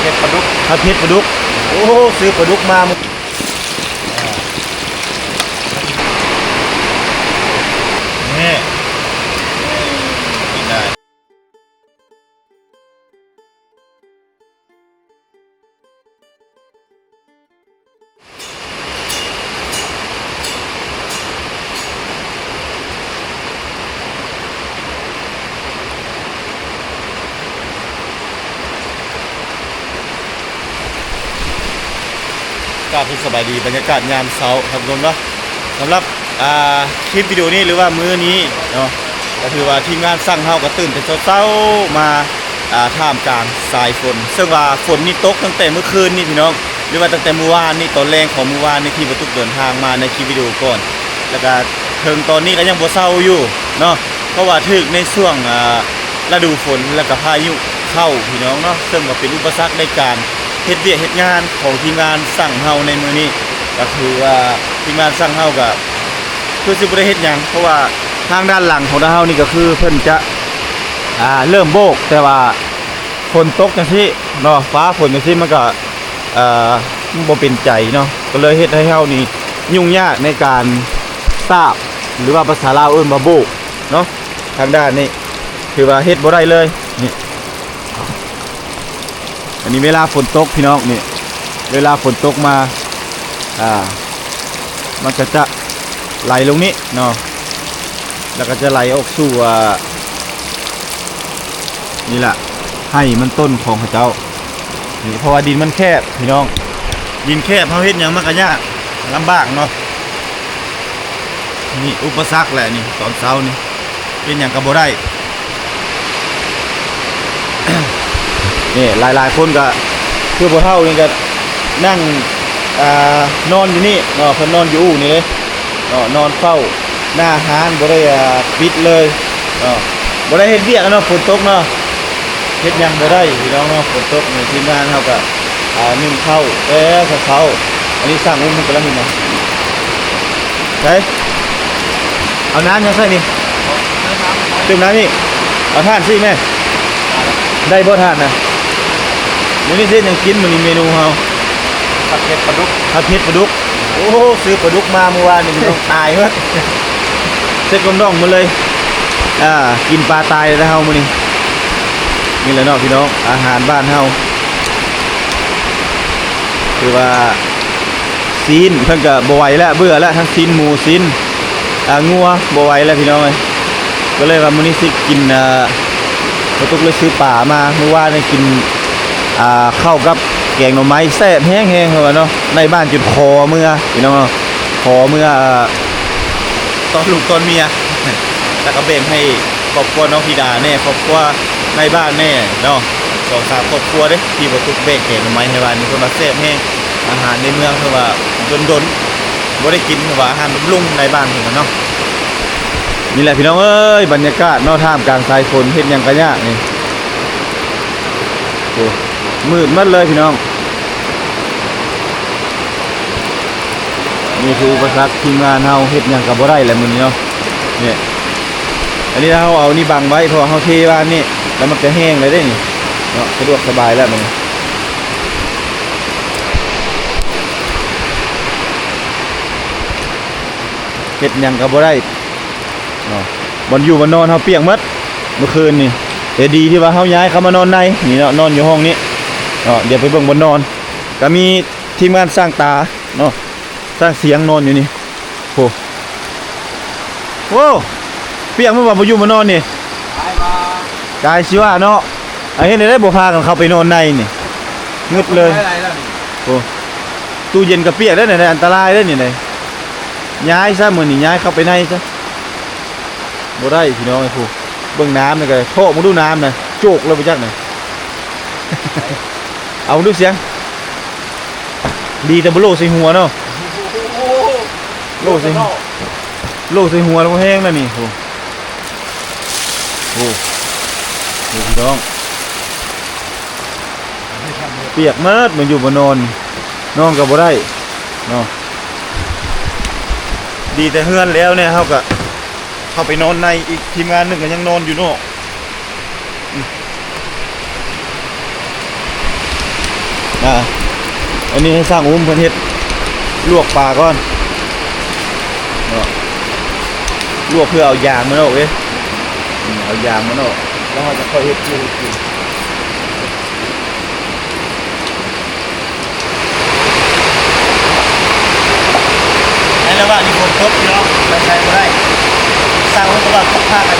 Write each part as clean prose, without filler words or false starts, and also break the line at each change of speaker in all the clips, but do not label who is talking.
เผ็ดปลาดุก
ผัดเผ็ดปลาดุกโอ้ซื้อปลาดุกมานี่กินได้ก็สบายดีบรรยากาศยามเช้าครับทุกคนเนาะสำหรับคลิปวิดีโอนี้หรือว่ามื้อนี้เนาะก็คือว่าทีมงานสร้างเฮาก็ตื่นแต่เช้ามาท่ามกลางสายฝนซึ่งว่าฝนนี่ตกตั้งแต่เมื่อคืนนี่พี่น้องหรือว่าตั้งแต่เมื่อวานนี่ตอนแรงของเมื่อวานนี่ที่บรรทุกเดินทางมาในคลิปวิดีโอก่อนแล้วก็ถึงตอนนี้ก็ยังบ่เช้าอยู่เนาะเพราะว่าถึกในช่วงฤดูฝนแล้วก็พายุเข้าพี่น้องเนาะซึ่งก็เป็นอุปสรรคในการเฮ็ดเวียกเฮ็ดงานของทีมงานสร้างเฮาในมื้อนี้ก็คือว่าทีมงานสร้างเฮาก็คือสิบ่ได้เฮ็ดหยังเพราะว่าทางด้านหลังของเฮานี่ก็คือเพิ่นจะเริ่มโบกแต่ว่าฝนตกจังซี่เนาะฟ้าฝนจังซี่มันก็บ่เป็นใจเนาะก็เลยเฮ็ดให้เฮานี่ยุ่งยากในการทราบหรือว่าภาษาลาวเอิ้นว่าโบกเนาะทางด้านนี้คือว่าเฮ็ดบ่ได้เลยนี่อันนี้เวลาฝนตกพี่น้องนี่เวลาฝนตกมามันก็จะไหลลงนี้เนาะแล้วก็จะไหลออกสู่นี่แหละให้มันต้นของพระเจ้านี่เพราะว่าดินมันแคบพี่น้องดินแคบเฮาเฮ็ดหยังมันก็ยากลำบากเนาะนี่อุปสรรคแหละนี่ตอนเช้านี่เป็นหยังก็บ่ได้ นี่หลายๆคนก็คือพวกเฮานี่ก็นั่งนอนอยู่นี่เนาะเพิ่นนอนอยู่อู่นี่เลยเนาะนอนเฝ้าหน้าร้านบ่ได้ปิดเลยเนาะบ่ได้เฮ็ดเวียกเนาะฝนตกเนาะเฮ็ดหยังบ่ได้พี่น้องเนาะฝนตกนี่ทีมงานเฮาก็นึ่งข้าวเช้าอันนี้สร้างอุ้มมันกำลังนี่เนาะใช่เอาน้ำยังใส่นี่ดื่มน้ำนี่เอาท่านสิแม่ได้บ่ท่านนะมื้อนี้เฮ็ดหยังกินมื้อนี้เมนูเฮา
ผัดเผ็ดปลาดุก
ผัดเผ็ดปลาดุกโอ้ซื้อปลาดุกมาเมื่อวานนี่มันต้องตายเฮ้ยเสร็จกลมดองมาเลยกินปลาตายแล้วเฮามื้อนี้นี่แหละเนาะพี่น้องอาหารบ้านเฮาคือว่าซีนเพิ่นก็บ่ไหวแล้วเบื่อแล้วทั้งซีนหมูซีนงัวบ่ไหวแล้วพี่น้องเอ้ยก็เลยว่ามื้อนี้สิกินปลาดุกเลยซื้อปลามาเมื่อวานนี่กินข้าวกับแกงหน่อไม้แซ่บแห้งๆครับเนาะในบ้านจุดคอเมื่อพี่น้องคอเมื่อตอนลูกตอนเมียแล้วก็แบ่งให้ครอบครัวน้องธิดาแน่ครอบครัวในบ้านแน่เนาะ2-3ครอบครัวเด้ที่บ่ทุกแบ่งแกงหน่อไม้ให้บ้านนี่เพิ่นว่าแซ่บแห้งอาหารในเมืองเพิ่นว่าดนๆบ่ได้กินว่าอาหารบำรุงในบ้านเพิ่นเนาะนี่แหละพี่น้องเอ้ยบรรยากาศเนาะท่ามกลางสายฝนเฮ็ดหยังก็ยากนี่โอ้มืดมัดเลยพี่น้องนี่คืออุปสรรคทีมงานเฮาเฮ็ดหยังก็บ่ได้แหละมื้อนี้เนาะเนี่ยอันนี้เฮาเอานี่บังไว้เพราะเฮาเทบ้านนี่แล้วมันจะแห้งเลยได้นี่เนาะสะดวกสบายแล้วมันเฮ็ดหยังก็บ่ได้เนาะบ่อยู่บ่นอนเฮาเปียกหมดเมื่อคืนนี่แต่ดีที่ว่าเฮาย้ายเข้ามานอนในนี่เนาะนอนอยู่ห้องนี้เดี๋ยวไปเบิ่งบนนอนก็มีทีมงานสร้างตาเนาะสร้างเสียงนอนอยู่นี่โอ้เปียกมันบ่อยู่มานอนนี่กายสิว่าเนาะไอ้เฮ็ดได้บ่พากันเข้าไปนอนในนี่งึดเลยโอ้ตู้เย็นก็เปียกได้ไหนอันตรายได้นี่ไหนย้ายซะมื้อนี้ย้ายเข้าไปในซะบ่ได้พี่น้องไอ้ผู้เบิ่งน้ำนี่ก็โถมาดูน้ำน่ะโจกเลยบ่จักน่ะเอาดูเสียงดีแต่บ่โลใส่หัวเนาะโลใส่หัวแล้วแห้งแล้วนี่โอ้พี่น้องเปียกมากมันอยู่บนนอนก็บ่ได้เนาะดีแต่เฮือนแล้วเนี่ยเขาก็เข้าไปนอนในอีกทีมงานหนึ่งก็ยังนอนอยู่เนาะ อันนี้ให้สร้างอุ้มเพิ่นเฮ็ดลวกปลาก่อนเนาะลวกเพื่อเอายางมันออกเว้ยเอายางมันออกแล้วเราจะค่อยเฮ็ดกินในระหว่างที่ผมทบเนาะไม่ใช้ก็ได้สร้างไว้สำหรับพกพากัน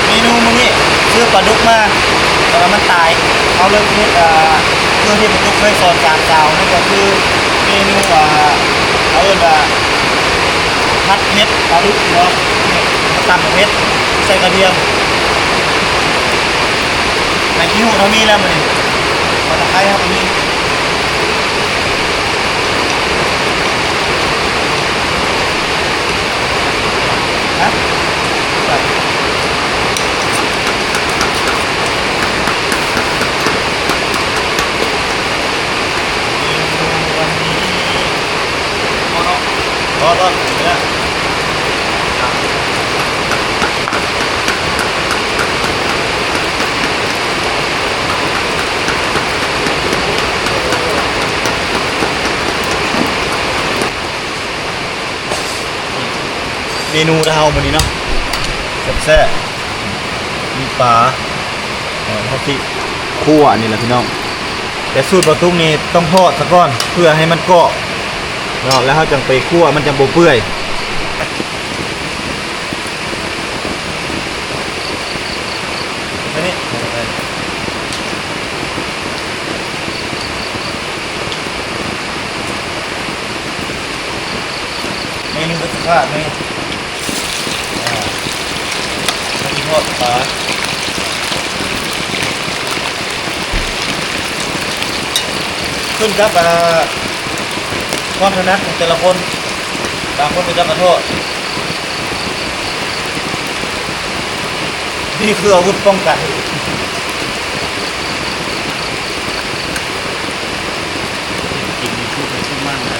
เมนูมื้อนี้ซื้อปลาดุกมาแล้วมันตายเอาเริ่มเฮ็ดเพื่อที่ปลาดุกเคยสอนการกล่าวนั่นก็คือเมนูเอาเอิ้นว่าผัดเผ็ดปลาดุกเนาะตำเผ็ดใส่กระเทียมในที่หูเท่านี้แล้วมื้อนี้มาตะไคร้ครับอันนี้ฮะพอเนี่ยเมนูเราวันนี้เนาะแซ่บๆมีปลาข้าวที่คั่วนี่แหละพี่น้องแต่สูตรปลาตุ้งนี่ต้องทอดซะก่อนเพื่อให้มันเกาะเนาะแล้วเขาจังไปคั่วมันจะบ่เปื่อยนี่เมนูสุขภาพนี่ทอดปลาขึ้นครับความถนัดของแต่ละคนบางคนก็จะมาโทษนี่คืออาวุธป้องกันกินมีชุดในชุดมั่งนะ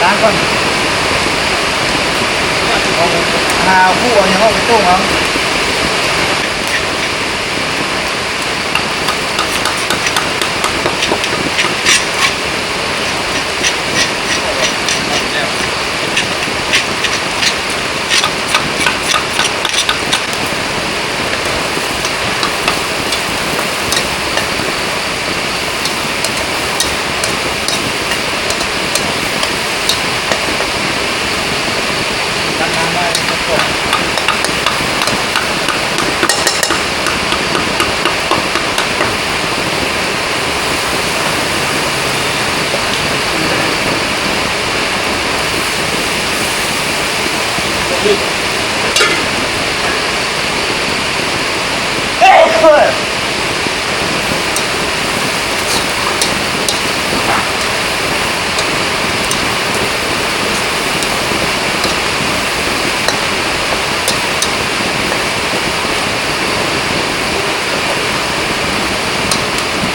ล้างก่อนหาคู่เอาอย่างเอาไปต้มเอา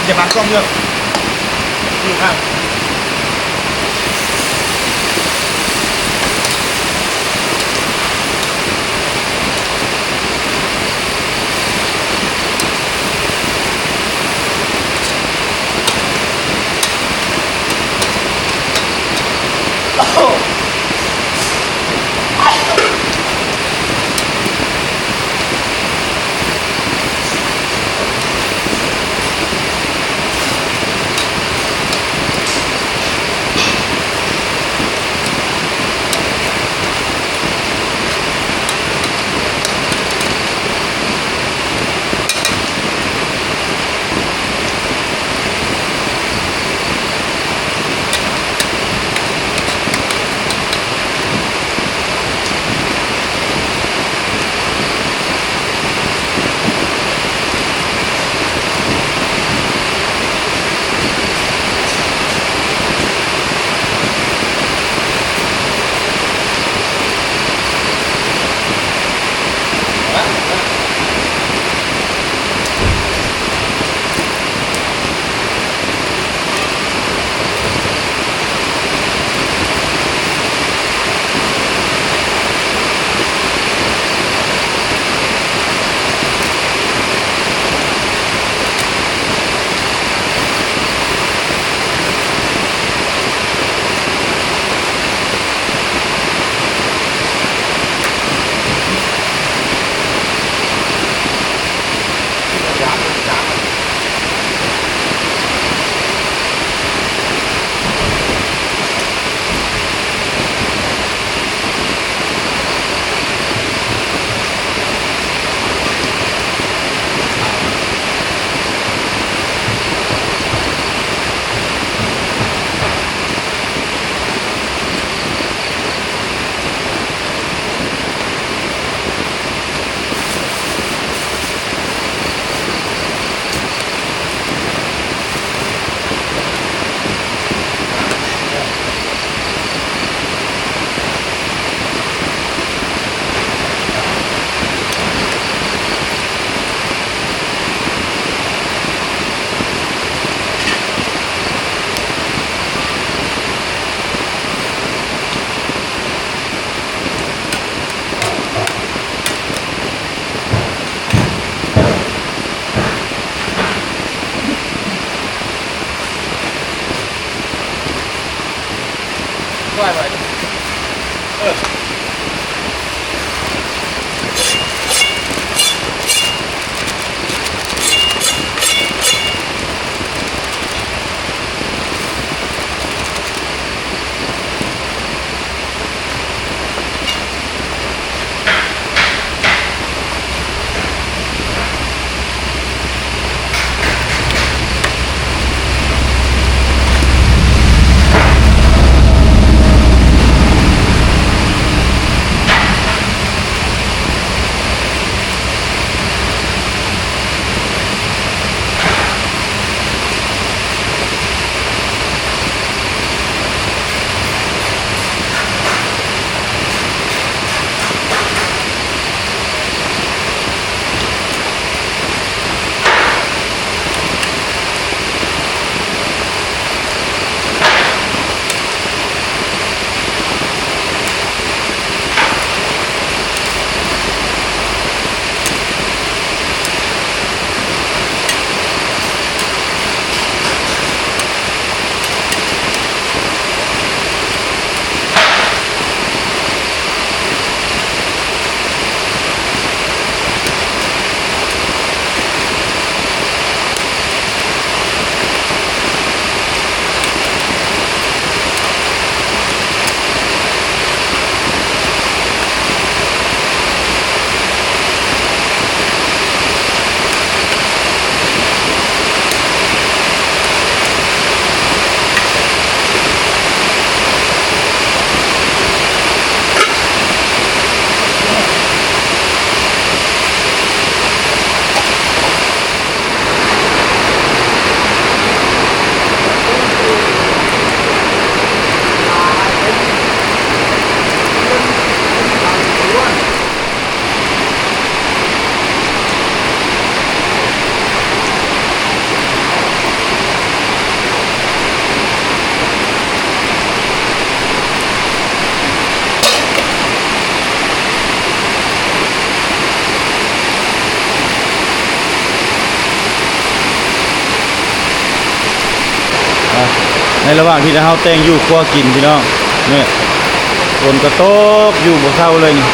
อย่าบังกล้องเยอะดูข้าง
ช่วยหน่อย
ในระหว่างที่เราแต่งอยู่ครัวกินพี่น้องเนี่ยฝนก็ตกอยู่บ่เศร้าเลยนี่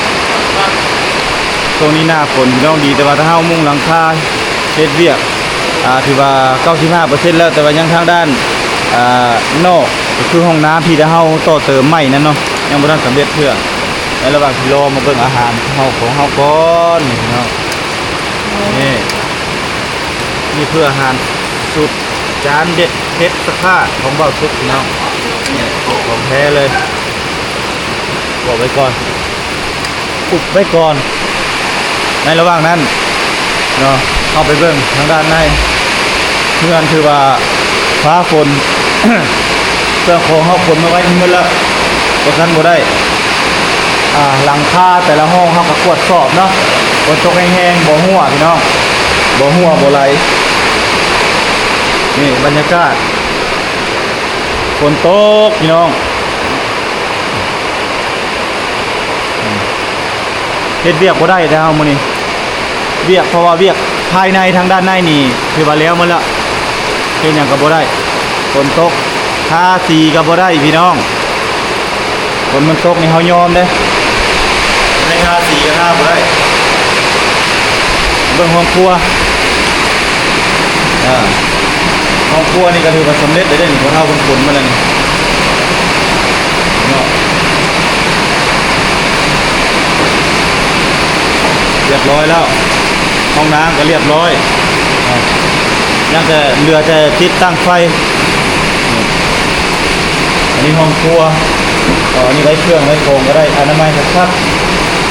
ตรงนี้หน้าฝนพี่น้องดีแต่ว่าถ้าเฮามุ่งหลังคาเฮ็ดเวียกถือว่า 95% แล้วแต่ว่ายังทางด้านนอกก็คือห้องน้ำที่เฮาต่อเติมใหม่นั่นเนาะยังบ่ทันสำเร็จเพื่อในระหว่างที่รอมาเบิ่งอาหารเฮาของเฮาก่อนนี่พี่น้องนี่เพื่ออาหารสุดจานเด็ดเพชรสะพาดของเบาซุกพี่น้องเนี่ยของแท้เลยบอกไว้ก่อนอุบไว้ก่อนในระหว่างนั้นเนาะเข้าไปเบิ่งทางด้านในเพื่อนคือว่าฟ้าฝน เครื่องของเขาฝนมาไว้ที่มืดแล้วเพราะฉะนั้นบ่ได้หลังคาแต่ละห้องเขาก็กวดสอบเนาะฝนตกแห้งๆบ่หัวพี่น้องบ่หัวบ่ไหลนี่บรรยากาศฝนตกพี่น้องเฮ็ดเวียกบ่ได้แล้วมื้อนี้เวียกเพราะว่าเวียกภายในทางด้านในนี่คือว่าแล้วหมดแล้วเฮ็ดหยังก็บ่ได้ฝนตกทาสีก็บ่ได้พี่น้องฝนมันตกนี่เฮายอมเด้ให้ทาสีก็ทาบ่ได้เบิ่งห้องครัวห้องครัวนี่ก็ถือว่าสำเร็จได้นี่เพราะเท่าคนมาแล้วนี่เนาะเรียบร้อยแล้วห้องน้ำก็เรียบร้อยยังแต่เหลือแต่ติดตั้งไฟอันนี้ห้องครัวอันนี้ไว้เครื่องไว้โครงก็ได้อนามัยชัด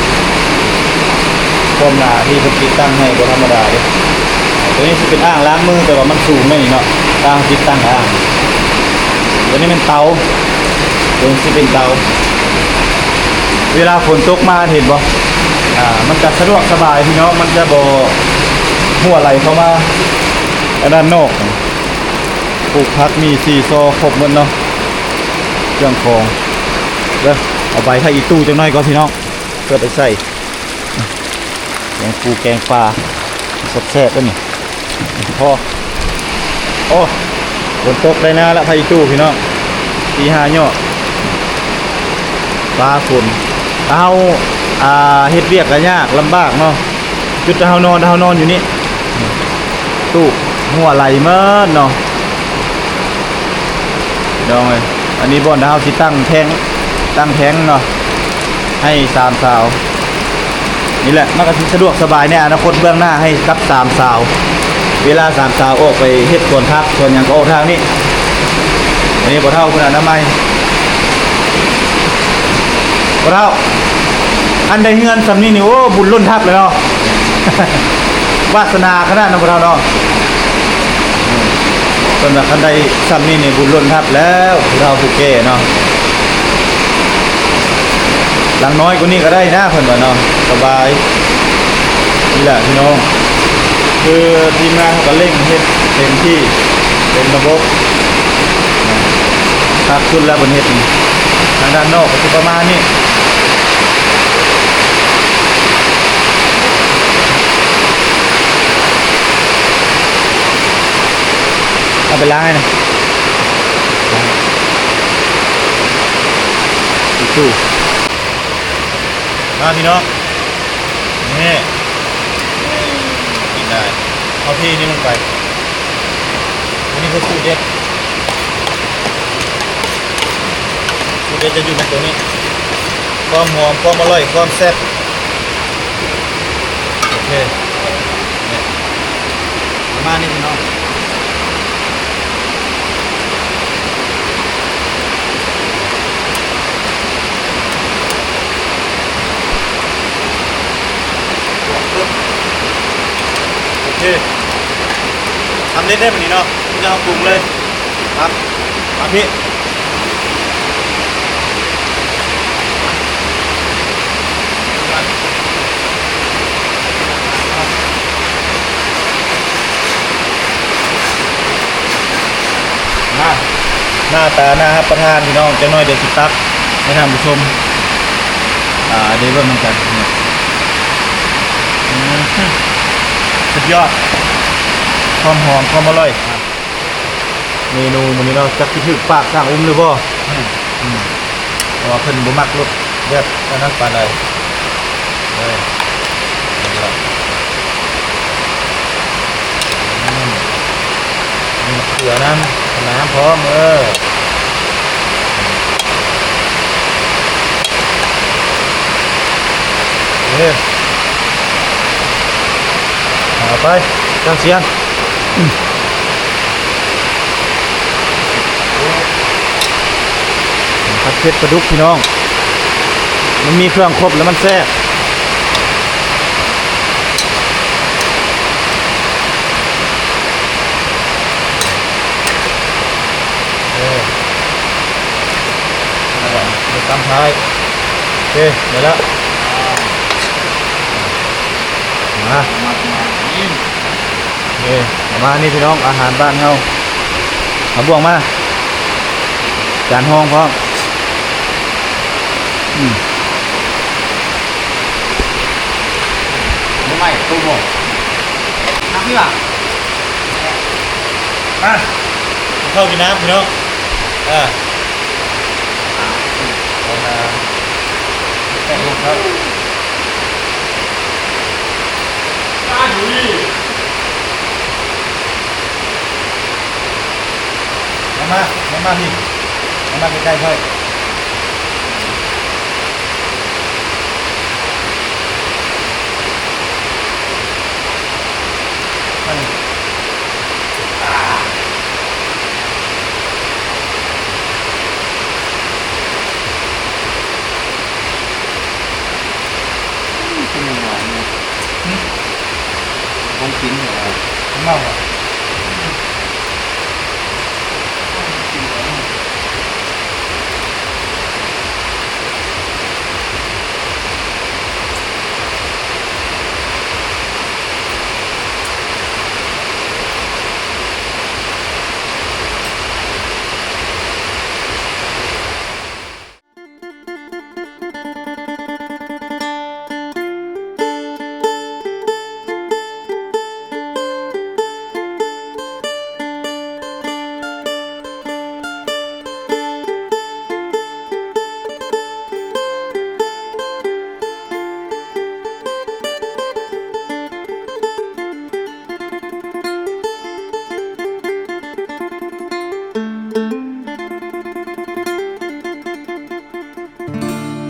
ๆความหนาที่เป็นติดตั้งให้บ่ธรรมดาเด้ตัวนี้จะเป็นอ่างล้างมือแต่ว่ามันสูงไม่นี่เนาะอ่างติดตั้งอ่างตัวนี้เป็นเตาตัวนี้จะเป็นเตาเวลาฝนตกมาเห็นบ่มันจะสะดวกสบายพี่น้องมันจะบ่หัวไหลเข้ามาด้านนอกปลูกพักมี4ซอครบหมดเนาะเครื่องของเด้อเอาไปให้อีตู้จังน้อยก็พี่น้องเพื่อไปใส่แกงปูแกงปลาแซ่บๆแล้วนี่พอโอ้ฝนตกได้นะละพายุตู้พี่น้องตี5 ย่อ ฟ้าฝนเอาเฮ็ดเวียกก็ยากลำบากเนาะจุดเฮานอนอยู่นี่ตู้หัวไหลเมิดเนาะดองเลยอันนี้บ่อนเฮาสิตั้งแท้งเนาะให้สามสาวนี่แหละมันก็สิสะดวกสบายในอนาคตเบื้องหน้าให้กับสามสาวเวลาสามสาวออกไปเฮ็ดสวนพักส่วนหยังก็ออกทางนี้อันนี้บ่เท่าคุณอนามัยบ่เท่าอันใดเฮือนสำนี้นี่โอ้บุญล้นทับเลยเนาะ วาสนาขนาดนั้นบ่เท่าเนาะส่วนว่าคันใดสำนี้นี่บุญล้นทับแล้วผู้เฒ่าผู้แก่เนาะหลังน้อยกว่านี้ก็ได้นะเพิ่นว่าเนาะสบายนี่แหละพี่น้องคือทีมงานเขาก็เร่งเฮ็ดเต็มที่เป็นระบบครับขึ้นแล้วบนเฮ็ดทางด้านนอกก็สิประมาณนี้เอาไปล้างให้นะสู้พี่น้องนี่กินได้เอาที่นี่ลงไปอันนี้คือสูตรเด็ดจะอยู่ในตัวนี้ความหอมความอร่อยความแซ่บโอเคเนี่ยประมาณนี้พี่น้องโอเคทำเล่นได้แบบนี้เนาะจะเอาปรุงเลยครับมาพี่หน้าตาหน้ารับประทานพี่น้องจะน้อยเดี๋ยวสิตักให้ท่านผู้ชมเดี๋ยวเบิ่งกันสุดยอดความหอมความอร่อยเมนูมื้อนี้เราจักสิถึกปากสร้างอุ้มหรือบ่เพราะว่าเพิ่นบ่มักรสแบบนั้นปานใดมีเกลือน้ำพร้อมเอาไปจังเสียงผัดเผ็ดปลาดุกพี่น้องมันมีเครื่องครบแล้วมันแซ่บตามท้ายโอเคเดี๋ยวแล้วมามานี่พี่น้องอาหารบ้านเฮาเอาบ่วงมาจานห้องพร้อมไม่ตู้หมดน้ำพี่บ่ามาเข้ากินน้ำพี่น้องแต่ลูกครับมาพี่มาใกล้ๆค่อยต้องกินเหรอเมาอ่ะ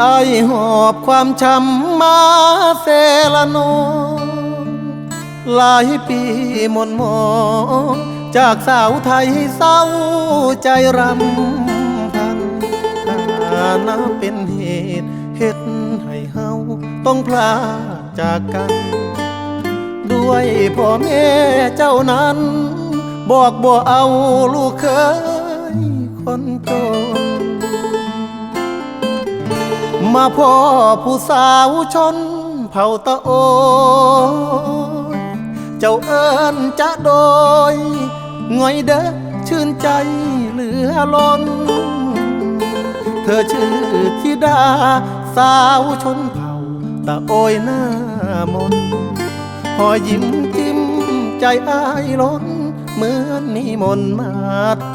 อายหอบความช้ำมาเซละนองหลายปีหม่นหมองจากสาวไทยเศร้าใจรำพันถ้านับเป็นเหตุเฮ็ดให้เฮาต้องพลาดจากกัน ด้วยพ่อแม่เจ้านั้นบอกบ่เอาลูกเคยคนจนมาพ่อผู้สาวชนเผ่าตะโอยเจ้าเอิ้นจะโดยง่อยเด้อชื่นใจเหลือล้นเธอชื่อธิดาสาวชนเผ่าตะโอยหน้ามนหอยิ้มจิ้มใจอ้ายล้นเหมือนนิมนต์มา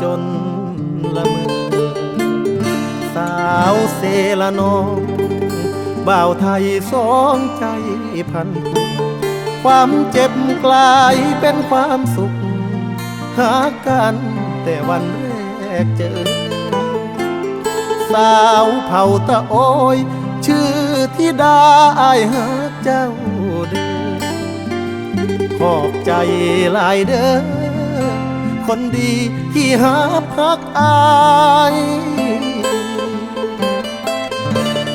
จนละเมอสาวเซละนองบ่าวไทยสองใจพันผูกความเจ็บกลายเป็นความสุขหากันแต่วันแรกเจอสาวเผ่าตะโอยชื่อธิดาอายหาเจ้าเด้อขอบใจหลายเด้อคนดีที่หาพักอาย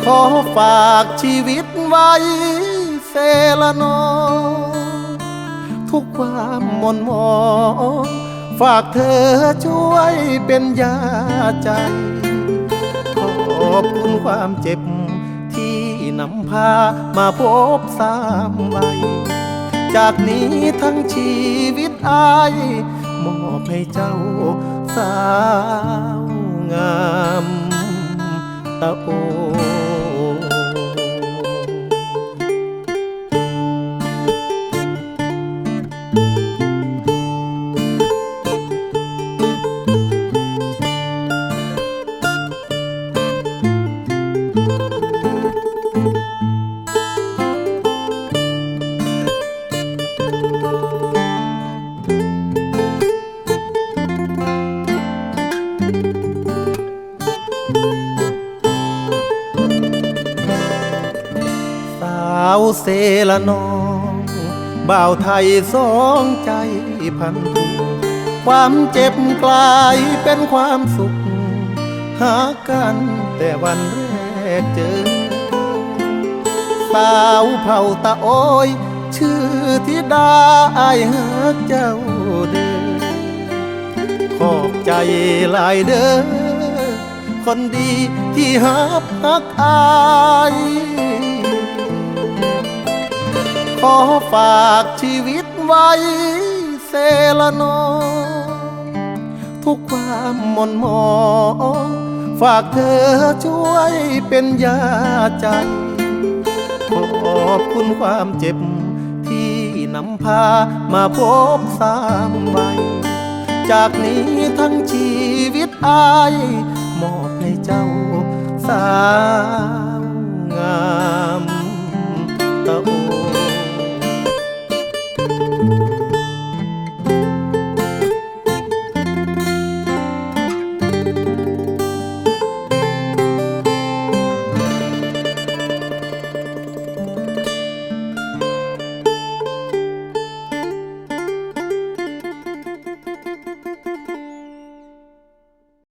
ขอฝากชีวิตไว้เซละนองทุกความหม่นหมองฝากเธอช่วยเป็นยาใจขอบคุณความเจ็บที่นำพามาพบสามใบจากนี้ทั้งชีวิตอายมอบให้เจ้าสาวงามตะโอสาวเซละนองบ่าวไทยสองใจพันผูกความเจ็บกลายเป็นความสุขหากันแต่วันแรกเจอสาวเผ่าตะโอยชื่อธิดาอายหาเจ้าเด้อขอบใจหลายเด้อคนดีที่หาพักอายขอฝากชีวิตไว้เซละนองทุกความหม่นหมองฝากเธอช่วยเป็นยาใจขอบคุณความเจ็บที่นำพามาพบสามใบจากนี้ทั้งชีวิตอายมอบให้เจ้าสาว